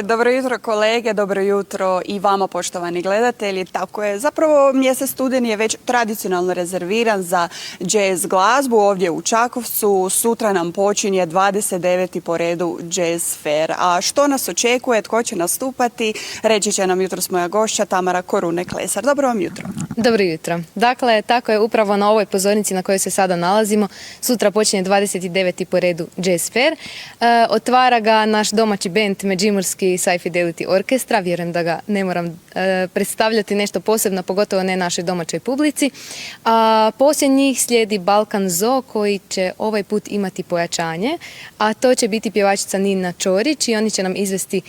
Dobro jutro kolege, dobro jutro i vama poštovani gledatelji. Tako je, zapravo mjesec studeni je već tradicionalno rezerviran za jazz glazbu ovdje u Čakovcu. Sutra nam počinje 29. po redu Jazz Fair. A što nas očekuje, tko će nastupati, reći će nam jutros moja gošća Tamara Korune-Klesar. Dobro vam jutro. Dobro jutro. Dakle, tako je upravo na ovoj pozornici na kojoj se sada nalazimo. Sutra počinje 29. po redu Jazz Fair. Otvara ga naš domaći bend Međimurski Sci Fidelity Orkestra. Vjerujem da ga ne moram predstavljati nešto posebno, pogotovo ne našoj domaćoj publici. A poslije njih slijedi Balkan Zoo koji će ovaj put imati pojačanje, a to će biti pjevačica Nina Čorić i oni će nam izvesti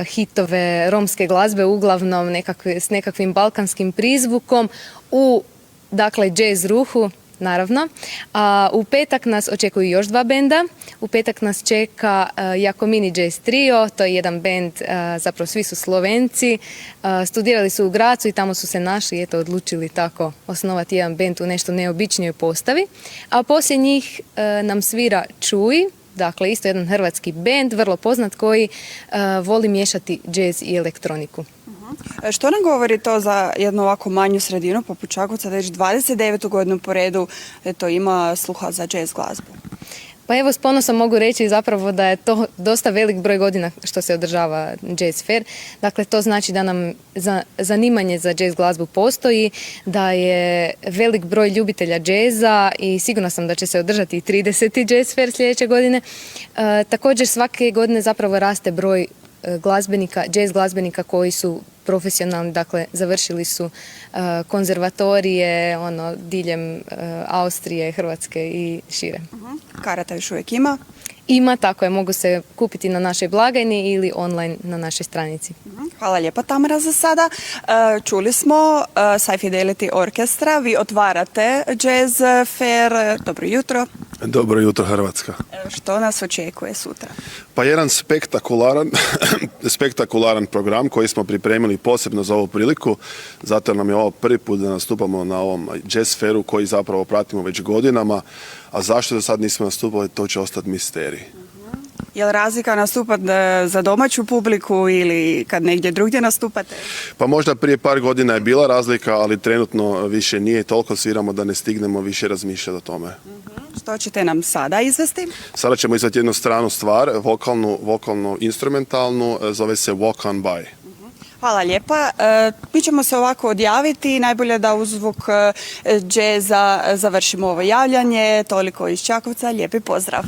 hitove romske glazbe, uglavnom s nekakvim balkanskim prizvukom u jazz ruhu. Naravno. U petak nas očekuju još dva benda. U petak nas čeka Jakomini Jazz Trio, to je jedan bend, zapravo svi su Slovenci. Studirali su u Gracu i tamo su se našli i odlučili tako osnovati jedan bend u nešto neobičnijoj postavi. A poslije njih nam svira Čuj, dakle isto jedan hrvatski bend, vrlo poznat koji voli miješati jazz i elektroniku. Što nam govori to za jednu ovako manju sredinu poput Čakovca da već 29. godinu po redu ima sluha za jazz glazbu? Pa evo, s ponosom mogu reći zapravo da je to dosta velik broj godina što se održava Jazz Fair. Dakle, to znači da nam zanimanje za jazz glazbu postoji, da je velik broj ljubitelja džeza i sigurna sam da će se održati i 30. Jazz Fair sljedeće godine. Također svake godine zapravo raste broj glazbenika, jazz glazbenika koji su profesionalni, dakle završili su konzervatorije diljem Austrije, Hrvatske i šire. Karata još uvijek ima? Ima, tako je, mogu se kupiti na našoj blagajni ili online na našoj stranici. Hvala lijepa Tamara za sada. Čuli smo Sci Fidelity Orkestra, vi otvarate Jazz Fair. Dobro jutro. Dobro jutro Hrvatska. Što nas očekuje sutra? Pa jedan spektakularan program koji smo pripremili posebno za ovu priliku, zato nam je ovo prvi put da nastupamo na ovom Jazz Fairu koji zapravo pratimo već godinama, a zašto do sad nismo nastupali, to će ostati misterij. Je li razlika nastupati za domaću publiku ili kad negdje drugdje nastupate? Pa možda prije par godina je bila razlika, ali trenutno više nije, toliko sviramo da ne stignemo više razmišljati o tome. Što ćete nam sada izvesti? Sada ćemo izvesti jednu stranu stvar, vokalnu-instrumentalnu, zove se Walk On By. Hvala lijepa. Mi ćemo se ovako odjaviti. Najbolje da uz zvuk džeza završimo ovo javljanje. Toliko iz Čakovca. Lijepi pozdrav.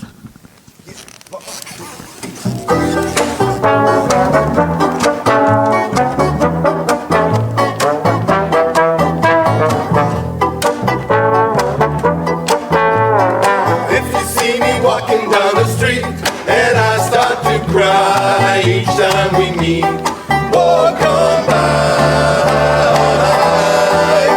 If you see me walking down the street and I start to cry each time we meet, walk on by,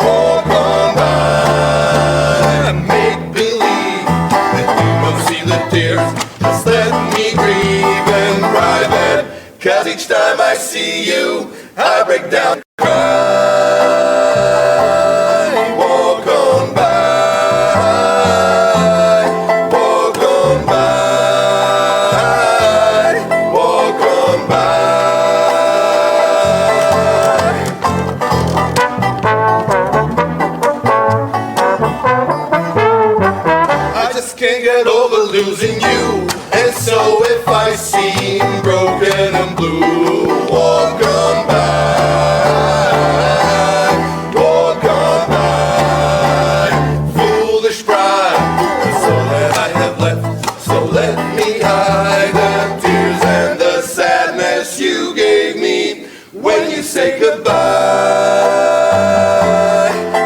walk on by. Make believe that you don't see the tears. Just let me grieve and private, 'cause each time I see you, I break down and cry. Walk on by, walk on by, walk on by. I just can't get over losing you, and so if I seem broken and blue, walk on by, walk on by. Foolish pride, that's all that I have left, so let me hide the tears and the sadness you gave me when you say goodbye.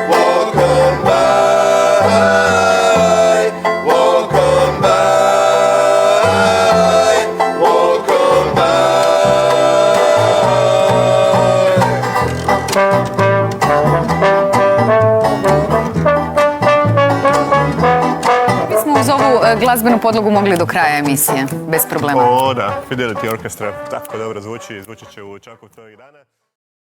Walk on by, walk on by, walk on by. Mi smo uz ovu glazbenu podlogu mogli do kraja emisije, bez problema. O da, Fidelity Orkestra tako dobro zvuči će u Čakovcu ovih dana.